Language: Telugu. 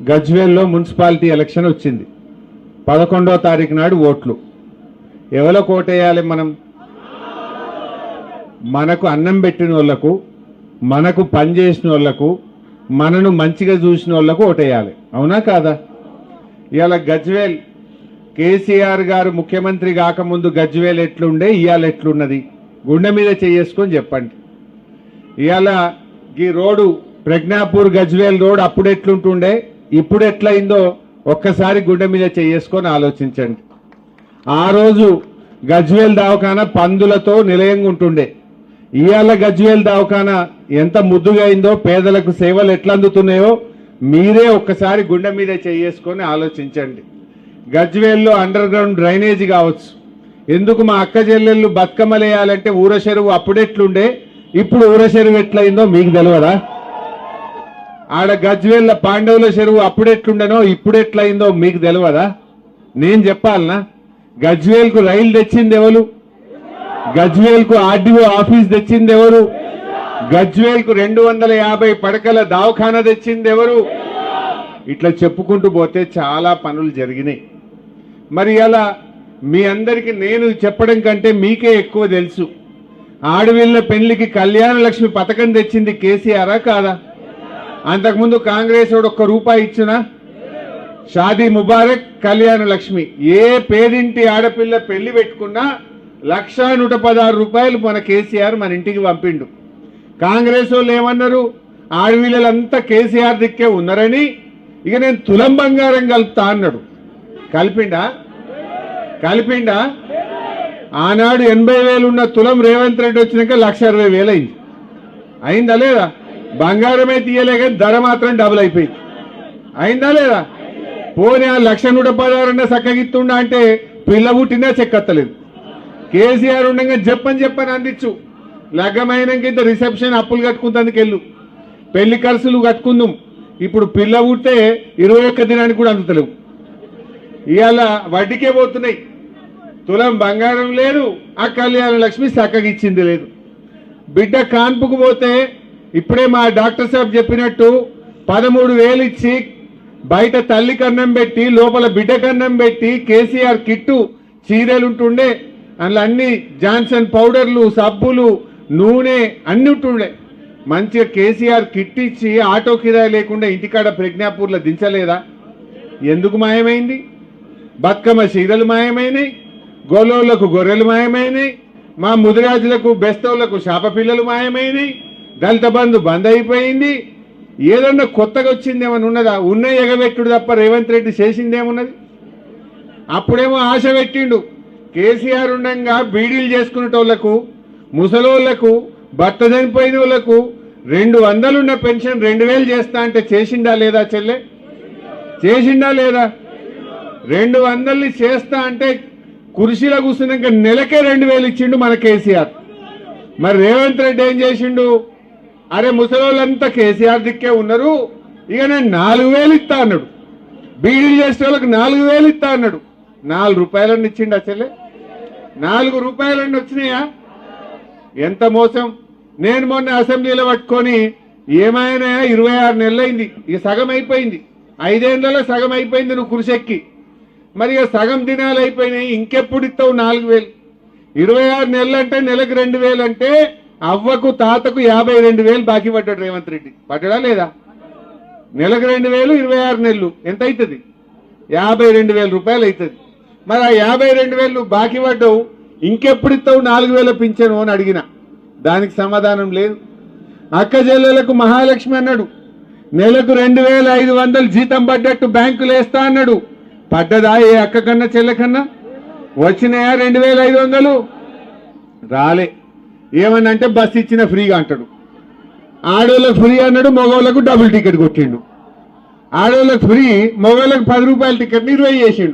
గజ్వేల్లో మున్సిపాలిటీ ఎలక్షన్ వచ్చింది. 11వ తారీఖు నాడు ఓట్లు. ఎవరికి ఓటేయాలి? మనకు అన్నం పెట్టిన వాళ్ళకు, మనకు పనిచేసిన వాళ్ళకు, మనను మంచిగా చూసిన వాళ్ళకు ఓటేయాలి. అవునా కాదా? ఇవాళ గజ్వేల్ కేసీఆర్ గారు ముఖ్యమంత్రి కాకముందు గజ్వేల్ ఎట్లుండే, ఇవాళ ఎట్లున్నది? గుండె మీద చేసుకొని చెప్పండి. ఇవాళ ఈ రోడ్డు ప్రజ్ఞాపూర్ గజ్వేల్ రోడ్ అప్పుడు ఎట్లుంటుండే, ఇప్పుడు ఎట్లయిందో ఒక్కసారి గుండె మీద చేసుకొని ఆలోచించండి. ఆ రోజు గజ్వేల్ దవాఖానా పందులతో నిలయంగా ఉంటుండే. ఇవాళ గజ్వేల్ దవాఖానా ఎంత ముద్దుగా అయిందో, పేదలకు సేవలు ఎట్లా అందుతున్నాయో మీరే ఒక్కసారి గుండె మీద చేసుకొని ఆలోచించండి. గజ్వేల్లో అండర్ గ్రౌండ్ డ్రైనేజీ కావచ్చు. ఎందుకు మా అక్క చెల్లెళ్ళు బతుకమ్మలు వేయాలంటే ఊర చెరువు అప్పుడెట్లుండే, ఇప్పుడు ఊర చెరువు ఎట్లయిందో మీకు తెలియదా? ఆడ గజ్వేల్ల పాండవుల చెరువు అప్పుడెట్లుండనో ఇప్పుడు ఎట్లయిందో మీకు తెలియదా? నేను చెప్పాలనా? గజ్వేల్కు రైలు తెచ్చింది ఎవరు? గజ్వేల్కు ఆర్డీఓ ఆఫీస్ తెచ్చింది ఎవరు? గజ్వేల్కు 250 పడకల దవాఖానా తెచ్చింది ఎవరు? ఇట్లా చెప్పుకుంటూ పోతే చాలా పనులు జరిగినాయి. మరి అలా మీ అందరికీ నేను చెప్పడం కంటే మీకే ఎక్కువ తెలుసు. ఆడవిళ్ళ పెళ్లికి కళ్యాణ లక్ష్మి పథకం తెచ్చింది కేసీఆరా కాదా? అంతకుముందు కాంగ్రెస్ వాడు ₹1 ఇచ్చినా? షాదీ ముబారక్, కళ్యాణ లక్ష్మి. ఏ పేదింటి ఆడపిల్ల పెళ్లి పెట్టుకున్నా ₹1,116 మన కేసీఆర్ మన ఇంటికి పంపిండు. కాంగ్రెస్ వాళ్ళు ఏమన్నారు? ఆడవిళ్ళంతా కేసీఆర్ దిక్కే ఉన్నారని ఇక నేను తులం బంగారం కలుపుతా అన్నాడు. కలిపిండా? ఆనాడు 80,000 ఉన్న తులం రేవంత్ రెడ్డి వచ్చినాక 1,60,000 అయింది. అయిందా లేదా? బంగారమే తీయలే కానీ ధర మాత్రం డబుల్ అయిపోయింది. అయిందా లేదా? పోనీ ఆ 1,116 చక్కగిత్తుండా అంటే పిల్ల పుట్టినా చెక్కత్తలేదు. కేసీఆర్ ఉండగా చెప్పని అందించు. లగ్గమైనాక ఇంత రిసెప్షన్ అప్పులు కట్టుకుంటందుకు వెళ్ళు, పెళ్లి ఖర్చులు కట్టుకుందాం. ఇప్పుడు పిల్ల పుట్టే 21 దినానికి కూడా అందుతలేవు. ఇవాళ వడ్డీకే పోతున్నాయి. తులం బంగారం లేదు, ఆ కళ్యాణ లక్ష్మి చక్కగిచ్చింది లేదు. బిడ్డ కాన్పుకు పోతే ఇప్పుడే మా డాక్టర్ సాబ్ చెప్పినట్టు 13,000 ఇచ్చి బయట తల్లి కన్నం పెట్టి లోపల బిడ్డ కన్నం పెట్టి కేసీఆర్ కిట్టు చీరలు ఉంటుండే. అందులో అన్ని జాన్సన్ పౌడర్లు, సబ్బులు, నూనె అన్ని ఉంటుండే. మంచిగా కేసీఆర్ కిట్ ఇచ్చి ఆటో కిరాయి లేకుండా ఇంటికాడ ప్రజ్ఞాపూర్లో దించలేదా? ఎందుకు మాయమైంది? బతుకమ్మ చీరలు మాయమైనాయి, గోలోళ్లకు గొర్రెలు మాయమైనాయి, మా ముదిరాజులకు బెస్తవులకు శాప పిల్లలు మాయమైనాయి, దళిత బంధు బంద్ అయిపోయింది. ఏదన్నా కొత్తగా వచ్చింది ఏమన్నా ఉన్నదా? ఉన్న ఎగబెట్టుడు తప్ప రేవంత్ రెడ్డి చేసిందేమున్నది? అప్పుడేమో ఆశ పెట్టిండు. కేసీఆర్ ఉండగా బీడీలు చేసుకునేటోళ్లకు, ముసలోళ్లకు, భర్త చనిపోయిన వాళ్ళకు 200 ఉన్న పెన్షన్ 2,000 చేస్తా అంటే చేసిండా లేదా? చెల్లె చేసిండా లేదా? 200 చేస్తా అంటే కుర్చీలో కూర్చున్నాక నెలకే 2,000 ఇచ్చిండు మన కేసీఆర్. మరి రేవంత్ రెడ్డి ఏం చేసిండు? అరే ముసలోళ్ళంతా కేసీఆర్ దిక్కే ఉన్నారు, ఇక నేను 4,000 ఇస్తా అన్నాడు. బీడీలు చేసే వాళ్ళకి 4,000 ఇస్తా అన్నాడు. ₹4 ఇచ్చిండు. చెల్లె ₹4 వచ్చినాయా? ఎంత మోసం! నేను మొన్న అసెంబ్లీలో పట్టుకొని ఏమైనా 26 నెలలైంది, ఇక సగం అయిపోయింది. 5 ఏళ్లలో సగం అయిపోయింది నువ్వు కుర్చెక్కి. మరి ఇక సగం దినాలు అయిపోయినాయి, ఇంకెప్పుడు ఇస్తావు 4,000? 26 నెలలు అంటే నెలకు 2,000 అంటే అవ్వకు తాతకు 52,000 బాకీ పడ్డాడు రేవంత్ రెడ్డి. పడ్డా లేదా? నెలకు 2,000, 26 నెలలు ఎంత అవుతుంది? ₹52,000 అవుతుంది. మరి ఆ 52,000 బాకీ పడ్డావు, ఇంకెప్పుడు ఇస్తావు 4,000 పింఛను అని అడిగిన. దానికి సమాధానం లేదు. అక్క చెల్లెలకు మహాలక్ష్మి అన్నాడు, నెలకు 2,500 జీతం పడ్డట్టు బ్యాంకులు వేస్తా అన్నాడు. పడ్డదా ఏ అక్క కన్నా చెల్లె కన్నా? వచ్చినాయా 2,500? రాలే. ఏమన్నంటే బస్ ఇచ్చిన ఫ్రీగా అంటాడు. ఆడోళ్ళకు ఫ్రీ అన్నాడు, మగవాళ్ళకు డబుల్ టికెట్ కొట్టిండు. ఆడోళ్ళకు ఫ్రీ, మగవాళ్ళకు ₹10 టికెట్ని 20 చేసిండు.